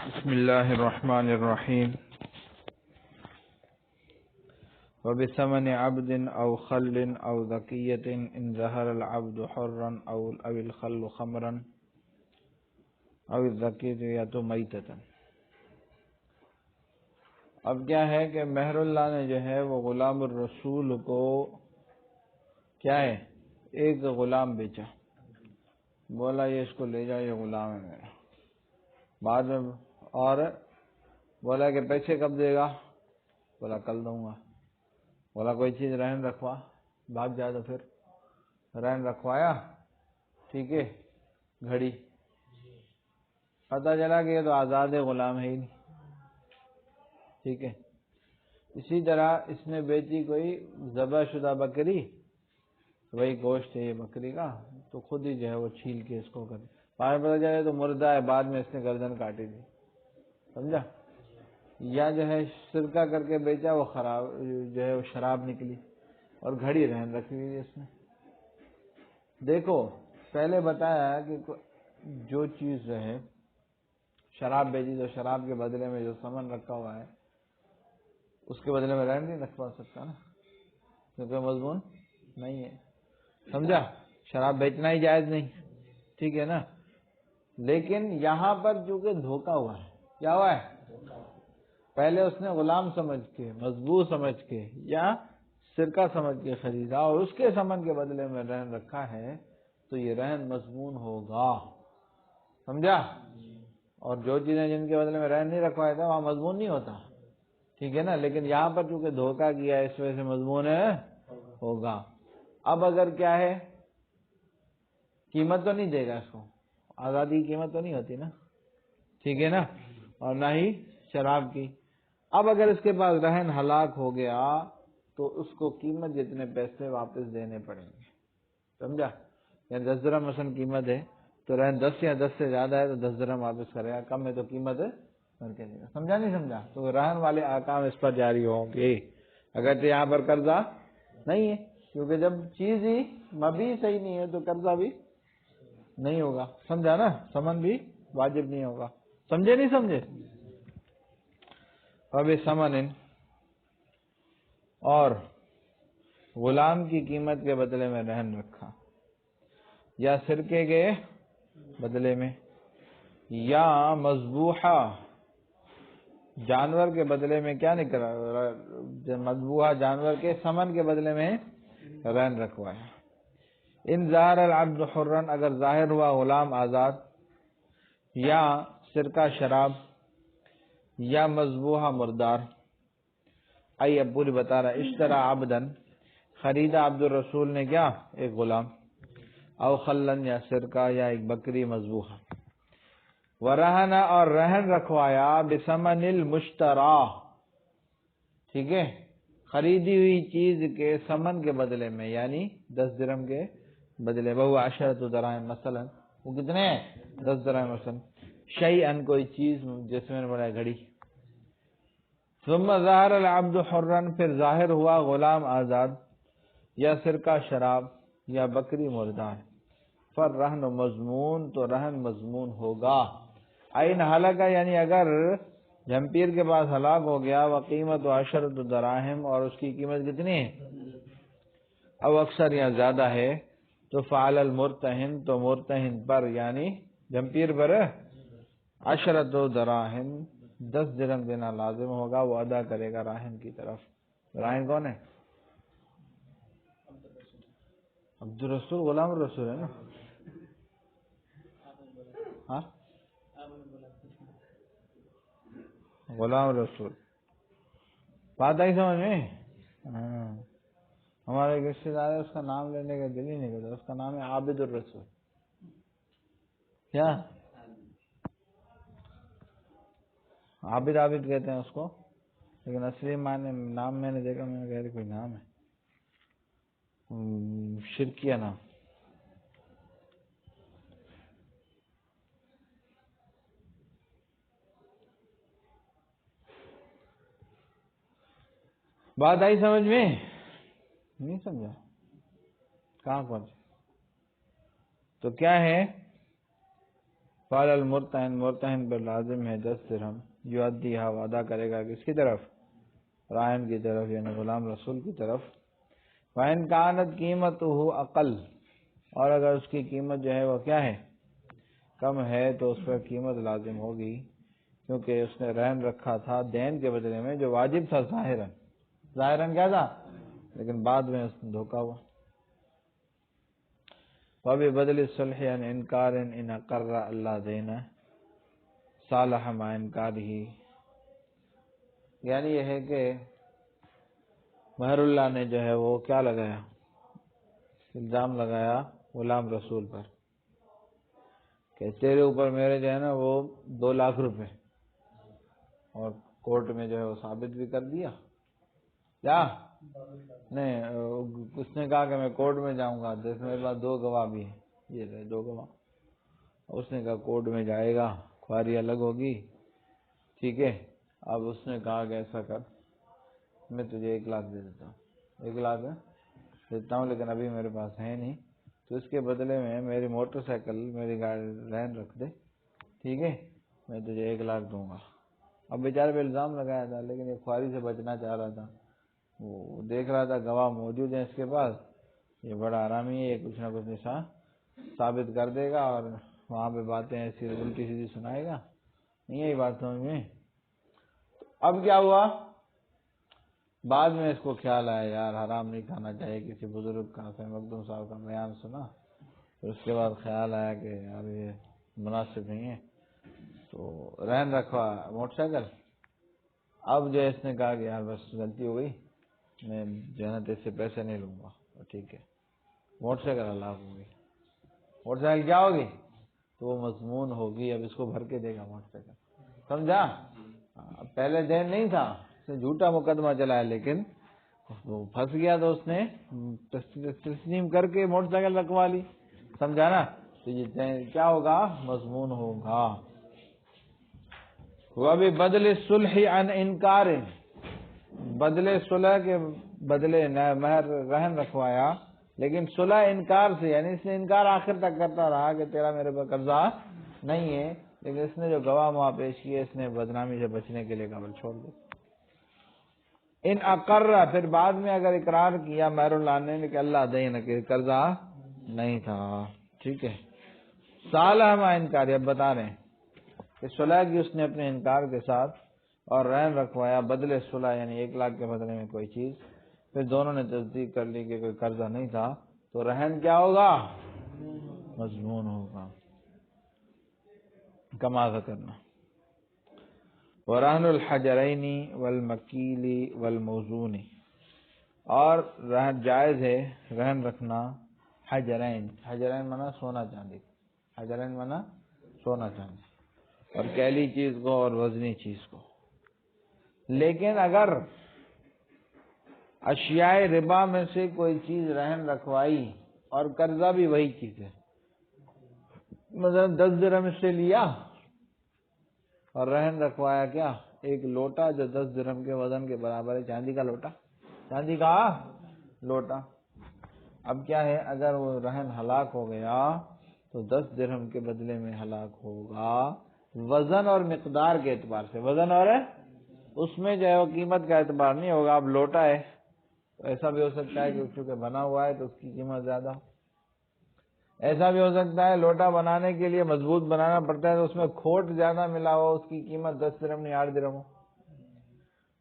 بسم الله الرحمن الرحيم. وبثمن عبد أو خل أو ذكية إن ظهر العبد حرا أو الخل خمرا أو الذكية ميتة. اب کیا ہے کہ مہر اللہ نے جو ہے وہ غلام الرسول کو کیا ہے ایک غلام بیچا، بولا یہ اس کو لے جاؤ، یہ غلام ہے میرا. بعد میں اور بولا کہ پیسے کب دے گا؟ بولا کل دوں گا. بولا کوئی چیز رہن رکھوا، بھاگ جا تو پھر رہن رکھوایا، ٹھیک ہے، گھڑی. پتہ چلا کہ یہ تو آزاد غلام ہے ہی نہیں، ٹھیک ہے. اسی طرح اس نے بیچی کوئی ذبح شدہ بکری، وہی گوشت ہے یہ بکری کا، تو خود ہی جو ہے وہ چھیل کے اس کو کر بعد میں پتہ چلا تو مردہ ہے، بعد میں اس نے گردن کاٹی تھی، سمجھا. یا جو ہے سرکہ کر کے بیچا، وہ خراب جو ہے وہ شراب نکلی، اور گھڑی رہن رکھی ہوئی اس نے. دیکھو پہلے بتایا کہ جو چیز جو ہے شراب بیچی تو شراب کے بدلے میں جو سامان رکھا ہوا ہے اس کے بدلے میں رہن نہیں رکھوا سکتا نا، کیونکہ مضمون نہیں ہے، سمجھا. شراب بیچنا ہی جائز نہیں، ٹھیک ہے نا. لیکن یہاں پر چونکہ دھوکہ ہوا ہے، کیا ہوا ہے؟ پہلے اس نے غلام سمجھ کے، مضبوط سمجھ کے یا سرکہ سمجھ کے خریدا اور اس کے ثمن کے بدلے میں رہن رکھا ہے، تو یہ رہن مضمون ہوگا، سمجھا. اور جو چیزیں جن کے بدلے میں رہن نہیں رکھوایا تھا وہاں مضمون نہیں ہوتا، ٹھیک ہے نا. لیکن یہاں پر چونکہ دھوکہ کیا اس وجہ سے مضمون ہوگا. اب اگر کیا ہے، قیمت تو نہیں دے گا اس کو، آزادی کی قیمت تو نہیں ہوتی نا، ٹھیک ہے نا، اور نہ ہی شراب کی. اب اگر اس کے پاس رہن ہلاک ہو گیا تو اس کو قیمت جتنے پیسے واپس دینے پڑیں گے، سمجھا. یعنی 10 درہم مثلا قیمت ہے تو رہن 10 یا 10 سے زیادہ ہے تو 10 درہم واپس کرے گا، کم ہے تو قیمت کر کے دے گا. سمجھا نہیں سمجھا؟ تو رہن والے احکام اس پر جاری ہوں گے، اگرچہ یہاں پر قرضہ نہیں ہے، کیونکہ جب چیز ہی مبی صحیح نہیں ہے تو قرضہ بھی نہیں ہوگا، سمجھا نا، ثمن بھی واجب نہیں ہوگا. سمجھے نہیں سمجھے؟ اب ثمن اور غلام کی قیمت کے بدلے میں رہن رکھا، یا سرکے کے بدلے میں، یا مذبوحہ جانور کے بدلے میں کیا نہیں کرا، مذبوحہ جانور کے ثمن کے بدلے میں رہن رکھوایا. ان ظاہر العبد حرن، اگر ظاہر ہوا غلام آزاد، یا سرکہ شراب، یا مذبوحہ مردار. اب پوری بتا رہا، اشترا عبدن، خریدا عبد الرسول نے کیا ایک غلام، او خلن یا سرکہ یا ایک بکری مذبوحہ. ورہنا، اور رہن رکھوایا، بثمن المشترا، ٹھیک ہے، خریدی ہوئی چیز کے ثمن کے بدلے میں، یعنی 10 درہم کے بدلے، وہ 10 دراہم، مثلا وہ کتنے ہیں 10 دراہم مثلا. شیئن کوئی چیز، جس میں نے بڑھا گھڑی. ثم ظاہر العبد حرن، پھر ظاہر ہوا غلام آزاد، یا سرکہ شراب، یا بکری مردار. فرہن مضمون، تو رہن مضمون ہوگا. این ہلاکہ، یعنی اگر جھمپیر کے پاس ہلاک ہو گیا، وقیمت 10 دراہم، اور اس کی قیمت کتنی ہے، او اکثر یا زیادہ ہے، تو فعل المرتہن، تو مرتہن پر یعنی جھمپیر پر 10 دراہم 10 درہم دینا لازم ہوگا، وہ ادا کرے گا راہن کی طرف. راہن کون ہے؟ عبد الرسول، غلام الرسول ہے نا. ہاں، غلام الرسول، بات آئی سمجھ میں؟ ہاں، ہمارے ایک رشتے دار ہے، اس کا نام لینے کا دل ہی نہیں کرتا، اس کا نام ہے عابد الرسول. کیا عابد کہتے ہیں اس کو، لیکن اصلی معنی نام میں نے دیکھا، میں نے کہا کوئی نام ہے شرکیہ نام. بات آئی سمجھ میں؟ نہیں سمجھا؟ کہاں پہنچے؟ تو کیا ہے فعل المرتہن، مرتہن پر لازم ہے 10 درہم، یؤدیہا وعدہ کرے گا کس کی طرف؟ راہن کی طرف، یعنی غلام رسول کی طرف۔ وَإِنْ كَانَتْ قِيمَتُهُ اقل، اور اگر اس کی قیمت جو ہے وہ کیا ہے؟ کم ہے، تو اس پر قیمت لازم ہوگی، کیونکہ اس نے رہن رکھا تھا دین کے بدلے میں جو واجب تھا ظاہراً، ظاہراً کیا تھا، لیکن بعد میں اس نے دھوکا ہوا۔ وَبِبَدْلِ الصُّلْحِ عَنْ إِنْكَارٍ إِنْ أَقَرَّ أَلَّا دَيْنَ صَالَحَ مَعَ إِنْكَارِهِ، یعنی یہ ہے کہ مہر اللہ نے جو ہے وہ کیا لگایا؟ الزام لگایا غلام رسول پر کہ تیرے اوپر میرے جو ہے نا وہ 2 لاکھ روپے، اور کورٹ میں جو ہے وہ ثابت بھی کر دیا، کیا نہیں، اس نے کہا کہ میں کورٹ میں جاؤں گا، تو میرے پاس 2 گواہ بھی ہیں، یہ رہے 2 گواہ، اس نے کہا کورٹ میں جائے گا، خواری الگ ہوگی، ٹھیک ہے۔ اب اس نے کہا کہ ایسا کر، میں تجھے 1 لاکھ دے دیتا ہوں، 1 لاکھ دیتا ہوں، لیکن ابھی میرے پاس ہے نہیں، تو اس کے بدلے میں میری موٹر سائیکل، میری گاڑی رہن رکھ دے، ٹھیک ہے، میں تجھے 1 لاکھ دوں گا۔ اب بیچارے پہ الزام لگایا تھا، لیکن یہ خواری سے بچنا چاہ رہا تھا، وہ دیکھ رہا تھا گواہ موجود ہیں اس کے پاس، یہ بڑا آرامی ہے، یہ کچھ نہ کچھ نشان ثابت کر دے گا، اور وہاں پہ باتیں ایسی الٹی سیدھی سنائے گا، نہیں یہی بات سمجھ میں۔ اب کیا ہوا، بعد میں اس کو خیال آیا یار حرام نہیں کھانا چاہیے، کسی بزرگ کا، فہم مخدوم صاحب کا بیان سنا، پھر اس کے بعد خیال آیا کہ یار یہ مناسب نہیں ہے، تو رہن رکھوا موٹر سائیکل۔ اب جو اس نے کہا کہ یار بس غلطی ہو گئی، میں جو ہے نا تیرے سے پیسے نہیں لوں گا، ٹھیک ہے، موٹر سائیکل ہلاک ہو گئی، موٹر سائیکل کیا ہوگی، تو وہ مضمون ہوگی، اب اس کو بھر کے دے گا موٹر سائیکل، سمجھا؟ پہلے دین نہیں تھا، اس نے جھوٹا مقدمہ چلایا، لیکن وہ پھنس گیا تو اس نے تسلیم کر کے موٹر سائیکل رکھوا لی، سمجھا نا؟ تو یہ کیا ہوگا، مضمون ہوگا۔ وَبِبَدْلِ الصُّلْحِ عَنْ إِنْكَارٍ، بدلے صلح کے بدلے مہر رہن رکھوایا، لیکن صلح انکار سے، یعنی اس نے انکار آخر تک کرتا رہا کہ تیرا میرے پر قبضہ نہیں ہے، لیکن اس نے جو گواہ وہاں پیش کیے، اس نے بدنامی سے بچنے کے لیے قبل چھوڑ دیا۔ ان اقر، پھر بعد میں اگر اقرار کیا مہر اللہ نے کہ اللہ دین، کہ قرضہ نہیں تھا، ٹھیک ہے، صالح مع انکار، اب بتا رہے ہیں کہ صلح کی اس نے اپنے انکار کے ساتھ، اور رہن رکھوایا بدلے صلح، یعنی 1 لاکھ کے بدلے میں کوئی چیز، پھر دونوں نے تصدیق کر لی کہ کوئی قرضہ نہیں تھا، تو رہن کیا ہوگا، مضمون ہوگا، کما ذکرنا۔ ورہن الحجرین والمکیل والموزون، اور رہن جائز ہے رہن رکھنا حجرین، حجرین مانا سونا چاندی، حجرین مانا سونا چاندی، اور کیلی چیز کو اور وزنی چیز کو، لیکن اگر اشیاء ربا میں سے کوئی چیز رہن رکھوائی اور قرضہ بھی وہی چیز ہے، مثلا 10 درہم اس سے لیا اور رہن رکھوایا کیا، 1 لوٹا جو 10 درہم کے وزن کے برابر ہے، چاندی کا لوٹا، چاندی کا لوٹا۔ اب کیا ہے، اگر وہ رہن ہلاک ہو گیا تو 10 درہم کے بدلے میں ہلاک ہوگا، وزن اور مقدار کے اعتبار سے، وزن اور اس میں جو ہے وہ قیمت کا اعتبار نہیں ہوگا۔ اب لوٹا ہے تو ایسا بھی ہو سکتا ہے کہ چونکہ بنا ہوا ہے تو اس کی قیمت زیادہ، ایسا بھی ہو سکتا ہے لوٹا بنانے کے لیے مضبوط بنانا پڑتا ہے تو اس میں کھوٹ زیادہ ملا ہو، اس کی قیمت 10 درہم نہیں 8 درہم ہو،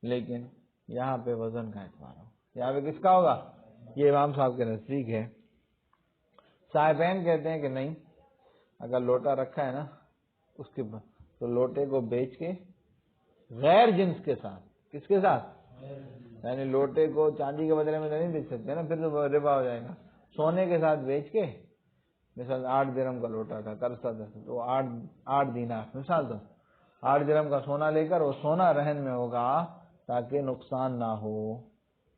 لیکن یہاں پہ وزن کا اعتبار ہو، یہاں پہ کس کا ہوگا، یہ امام صاحب کے نزدیک ہے۔ صاحبین کہتے ہیں کہ نہیں، اگر لوٹا رکھا ہے نا اس کے تو لوٹے کو بیچ کے غیر جنس کے ساتھ، کس کے ساتھ، یعنی لوٹے کو چاندی کے بدلے میں نہیں بیچ سکتے نا، پھر تو ربا ہو جائے گا، سونے کے ساتھ بیچ کے، مثال 8 درہم کا لوٹا تھا قرضہ تھا تو 8 دینار، مثال تو 8 درہم کا سونا لے کر وہ سونا رہن میں ہوگا تاکہ نقصان نہ ہو،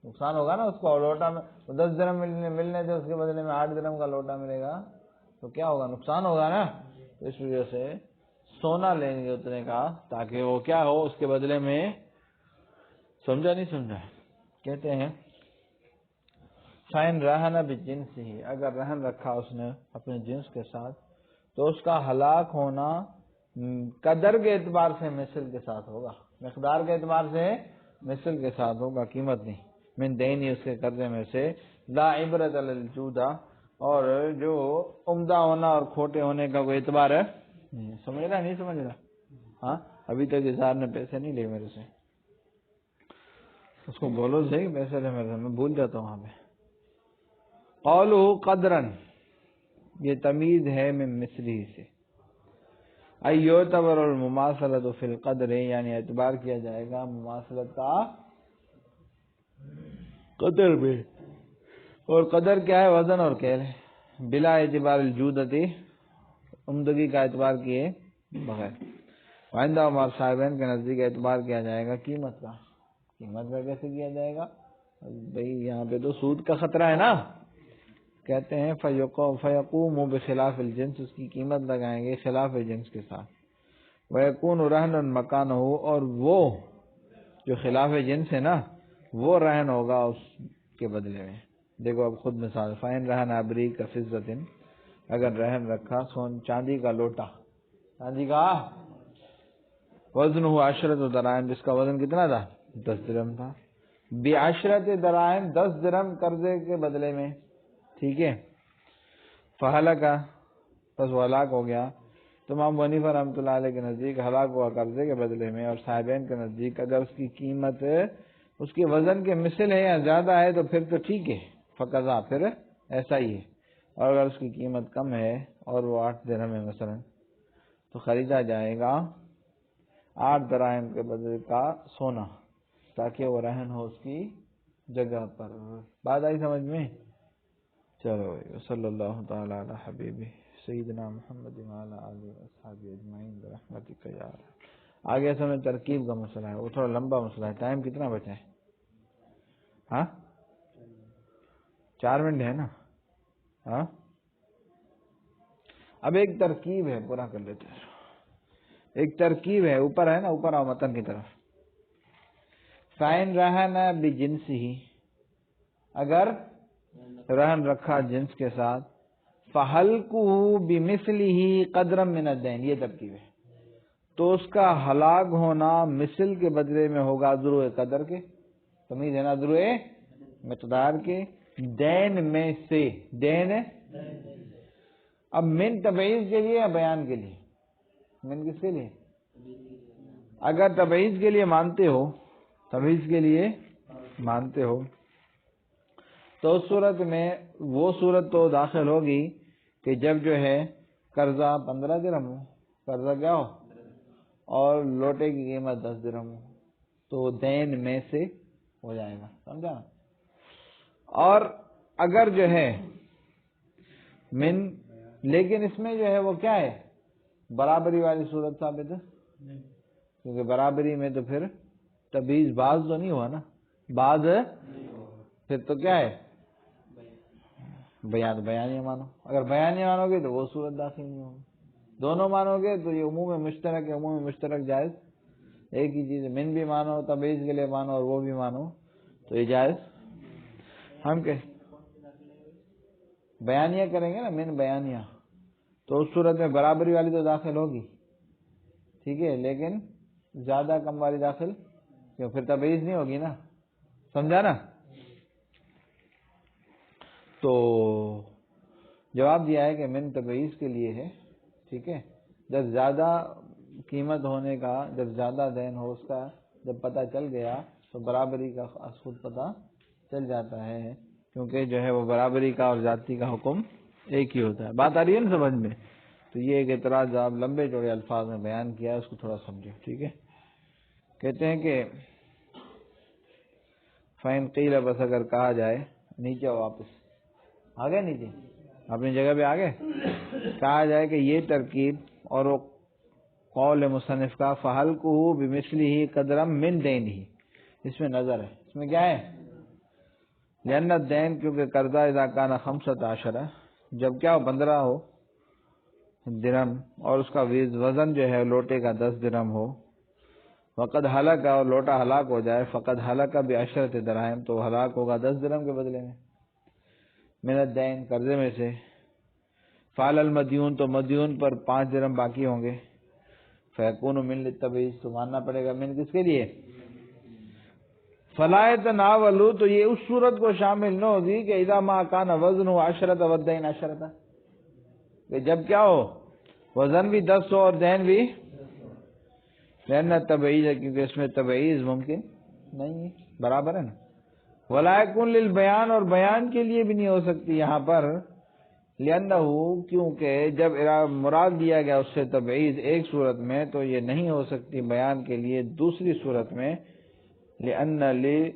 نقصان ہوگا نا اس کو، لوٹا میں 10 درہم ملنے تھے، اس کے بدلے میں 8 درہم کا لوٹا ملے گا تو کیا ہوگا، نقصان ہوگا نا، اس وجہ سے سونا لیں گے اتنے کا تاکہ وہ کیا ہو اس کے بدلے میں، سمجھا نہیں سمجھا؟ کہتے ہیں فَإِن رَهَنَ بِجِنْسِهِ، اگر رہن رکھا اس نے اپنے جنس کے ساتھ، تو اس کا ہلاک ہونا قدر کے اعتبار سے مثل کے ساتھ ہوگا، مقدار کے اعتبار سے مثل کے ساتھ ہوگا، قیمت نہیں۔ من دینی، اس کے قرضے میں سے، لا عبرت للجودہ، اور جو عمدہ ہونا اور کھوٹے ہونے کا کوئی اعتبار ہے نہیں۔ سمجھ رہا نہیں سمجھ رہا؟ ہاں ابھی تک اظہار نے پیسے نہیں لیے میرے سے، اس کو بولو صحیح کہ پیسے لے میرے سے، میں بھول جاتا ہوں وہاں پہ۔ قولہ قدرن، یہ تمیز ہے من مثلی سے، ایعتبر المماثلۃ فی القدر، یعنی اعتبار کیا جائے گا مماثلت کا قدر میں، اور قدر کیا ہے؟ وزن اور کیل ہے، بلا اعتبار الجودتی، عمدگی کا اعتبار کیے بغیر۔ آئندہ ہمارے صاحبین کے نزدیک اعتبار کیا جائے گا قیمت کا۔ قیمت کا کیسے کیا جائے گا بھئی؟ یہاں پہ تو سود کا خطرہ ہے نا۔ کہتے ہیں فیقوم بخلاف الجنس، اس کی قیمت لگائیں گے خلاف جنس کے ساتھ۔ ویکون رہن مکانہ، اور وہ جو خلاف جنس ہے نا وہ رہن ہوگا اس کے بدلے میں۔ دیکھو اب خود مثال، فائن رہن ابری کا فضت، اگر رہن رکھا چاندی کا لوٹا، چاندی کا وزن ہوا 10 دراہم، جس کا وزن کتنا تھا؟ 10 درہم تھا، ب10 دراہم، 10 درہم قرضے کے بدلے میں، ٹھیک ہے۔ فہلکا، بس وہ ہلاک ہو گیا۔ تو امام ابو حنیفہ رحمۃ اللہ علیہ کے نزدیک ہلاک ہوا قرضے کے بدلے میں، اور صاحبین کے نزدیک اگر اس کی قیمت اس کے وزن کے مثل ہے یا زیادہ ہے تو پھر تو ٹھیک ہے، فقضا، پھر ایسا ہی ہے۔ اور اگر اس کی قیمت کم ہے اور وہ 8 درہم ہے مثلا، تو خریدا جائے گا 8 دراہم کے بدلے کا سونا، تاکہ وہ رہن ہو اس کی جگہ پر۔ بات آئی سمجھ میں؟ چلو صلی اللہ تعالی علی حبیبہ سیدنا محمد وعلی آلہ وصحبہ اجمعین برحمتک یا ارحم۔ آگے اصل میں ترکیب کا مسئلہ ہے، وہ تھوڑا لمبا مسئلہ ہے۔ ٹائم کتنا بچا ہے؟ ہاں 4 منٹ ہے نا؟ ہاں اب ایک ترکیب ہے، پورا کر لیتے ہیں۔ ایک ترکیب ہے، اوپر ہے نا، اوپر آؤ متن کی طرف۔ فَإِن رَهَنَ بِجِنسِهِ، اگر رہن رکھا جنس کے ساتھ، فَحَلْقُهُ بِمِثْلِهِ قَدْرًا مِنَ الدَّيْنِ، یہ ترکیب ہے، تو اس کا ہلاک ہونا مثل کے بدلے میں ہوگا ضروع قدر کے، تمیز ہے نا، ضروع مقدار کے، دین میں سے، دین اب من تبعیض کے لیے یا بیان کے لیے؟ من کس کے لیے؟ اگر تبعیض کے لیے مانتے ہو، تبعیض کے لیے مانتے ہو تو اس صورت میں وہ صورت تو داخل ہوگی کہ جب جو ہے قرضہ 15 درہم ہو، قرضہ کیا ہو، اور لوٹے کی قیمت 10 درہم ہو، تو دین میں سے ہو جائے گا، سمجھا؟ اور اگر جو ہے من، لیکن اس میں جو ہے وہ کیا ہے، برابری والی صورت ثابت ہے، کیونکہ برابری میں تو پھر تبعیض بعض تو نہیں ہوا نا، بعض پھر تو کیا ہے، بیانیہ مانو۔ اگر بیانیہ مانو گے تو وہ صورت داخل نہیں ہوگی، دونوں مانو گے تو یہ عموم مشترک ہے، عموم مشترک جائز ایک ہی چیز ہے، من بھی مانو، تبعیض کے لیے مانو، اور وہ بھی مانو تو یہ جائز۔ ہم کہ بیانیہ کریں گے نا، من بیانیہ، تو اس صورت میں برابری والی تو داخل ہوگی، ٹھیک ہے، لیکن زیادہ کم والی داخل کیوں، پھر تبعیض نہیں ہوگی نا، سمجھا نا؟ تو جواب دیا ہے کہ من تبعیض کے لیے ہے، ٹھیک ہے، جب زیادہ قیمت ہونے کا، جب زیادہ دین ہو اس کا جب پتہ چل گیا تو برابری کا خود پتہ چل جاتا ہے، کیونکہ جو ہے وہ برابری کا اور زیادتی کا حکم ایک ہی ہوتا ہے۔ بات آ رہی ہے نا سمجھ میں؟ تو یہ ایک اعتراض آپ لمبے چوڑے الفاظ میں بیان کیا ہے، اس کو تھوڑا سمجھو، ٹھیک ہے۔ کہتے ہیں کہ فَإِن قِيلَ، بس اگر کہا جائے، نیچے واپس آ گئے، نیچے اپنی جگہ پہ آ گئے، کہا جائے کہ یہ ترکیب اور وہ قول مصنف کا فَحَلْقُهُ بِمِثْلِهِ قَدْرًا مِنْ دَيْنِهِ، اس میں نظر ہے، اس میں کیا ہے، لأن الدین، کیونکہ قرضہ اذا کان 15، جب کیا ہو 15 ہو درہم، اور اس کا وزن جو ہے لوٹے کا 10 درہم ہو، وقد ہلاک، اور لوٹا ہلاک ہو جائے، فقد ہلاک ب10 دراہم، تو ہلاک ہوگا 10 درہم کے بدلے میں، من الدین، قرضے میں سے، فعل المدیون تو مدیون پر 5 درہم باقی ہوں گے. فیکون من للتبعیض تو ماننا پڑے گا من کس کے لیے؟ فلا يتناول تو یہ اس صورت کو شامل نہ ہوگی کہ اذا ما کان وزن عشرۃ والدین عشرۃ، کہ جب کیا ہو وزن بھی 10 ہو اور دین بھی، لأن تبعیض ہے کیونکہ اس میں تبعیض ممکن نہیں ہے، برابر ہے نا. ولا يكون للبیان اور بیان کے لیے بھی نہیں ہو سکتی یہاں پر، لأنہ کیونکہ جب مراد دیا گیا اس سے تبعیض ایک صورت میں تو یہ نہیں ہو سکتی بیان کے لیے دوسری صورت میں، لأن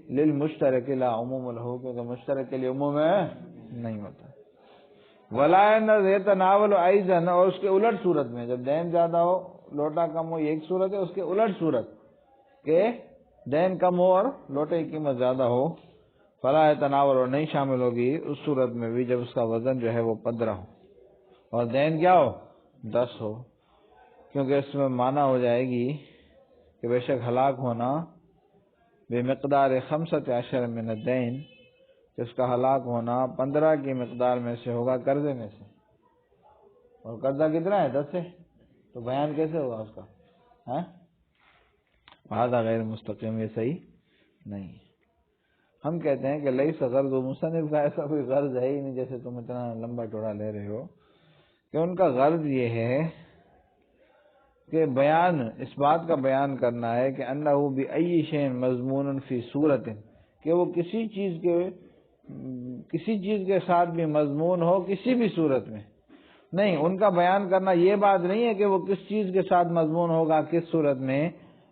للمشترک لا عموم له، کیونکہ مشترک کے لیے عموم نہیں ہوتا. ولا يتناول ايضا اور اس کے الٹ صورت میں جب دین زیادہ ہو لوٹا کم ہو، یہ ایک صورت ہے. اس کے الٹ صورت کہ دین کم ہو اور لوٹے کی قیمت زیادہ ہو، فلا يتناول اور نہیں شامل ہوگی اس صورت میں بھی جب اس کا وزن جو ہے وہ 15 ہو اور دین کیا ہو 10 ہو، کیونکہ اس میں معنی ہو جائے گی کہ بے شک ہلاک ہونا بے مقدار 15 من الدین، جس کا ہلاک ہونا 15 کی مقدار میں سے ہوگا قرضے میں سے، اور قرضہ کتنا ہے 10 ہے، تو بیان کیسے ہوگا اس کا؟ ہذا غیر مستقیم، یہ صحیح نہیں ہے. ہم کہتے ہیں کہ لیس غرض مصنف کا ایسا کوئی غرض ہے ہی نہیں، جیسے تم اتنا لمبا چوڑا لے رہے ہو، کہ ان کا غرض یہ ہے کہ بیان اس بات کا بیان کرنا ہے کہ انہ بأی شیء مضمون فی صورت، کہ وہ کسی چیز کے ساتھ بھی مضمون ہو کسی بھی صورت میں. نہیں، ان کا بیان کرنا یہ بات نہیں ہے کہ وہ کس چیز کے ساتھ مضمون ہوگا کس صورت میں،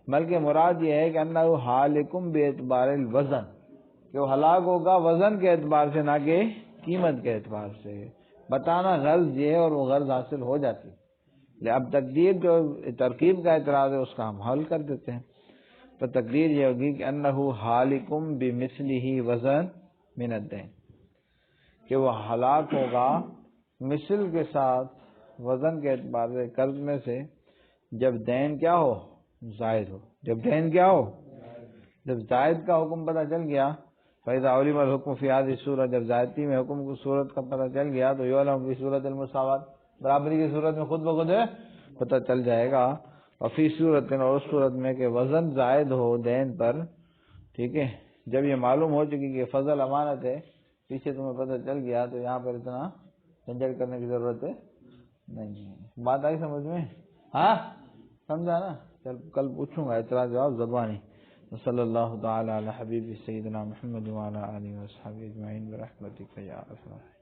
بلکہ مراد یہ ہے کہ انہ حالکم باعتبار الوزن، کہ وہ ہلاک ہوگا وزن کے اعتبار سے نہ کہ قیمت کے اعتبار سے. بتانا غرض یہ ہے اور وہ غرض حاصل ہو جاتی. اب تقدیر جو ترکیب کا اعتراض ہے اس کا ہم حل کر دیتے ہیں. تو تقدیر یہ ہوگی کہ انہ حالکم بمثلہ وزن من الدین، کہ وہ ہلاک ہوگا مثل کے ساتھ وزن کے اعتبار سے قرض میں سے جب دین کیا ہو زائد ہو. جب دین کیا ہو، جب زائد کا حکم پتہ چل گیا، فإذا علم الحکم فی هذه الصورۃ، جب زائدی میں حکم کی صورت کا پتہ چل گیا تو یعلم فی صورت المساوات، برابری کی صورت میں خود بخود پتہ چل جائے گا. اور فی صورت اور اس صورت میں کہ وزن زائد ہو دین پر، ٹھیک ہے، جب یہ معلوم ہو چکی کہ فضل امانت ہے، پیچھے تمہیں پتہ چل گیا تو یہاں پر اتنا جھنجھٹ کرنے کی ضرورت نہیں ہے. بات آئی سمجھ میں؟ ہاں سمجھا نا؟ چل کل پوچھوں گا اعتراض جواب زبانی. صلی اللہ تعالی علی حبیب سیدنا محمد وعلی آلہ وصحبہ اجمعین برحمتک یا ارحم الراحمین.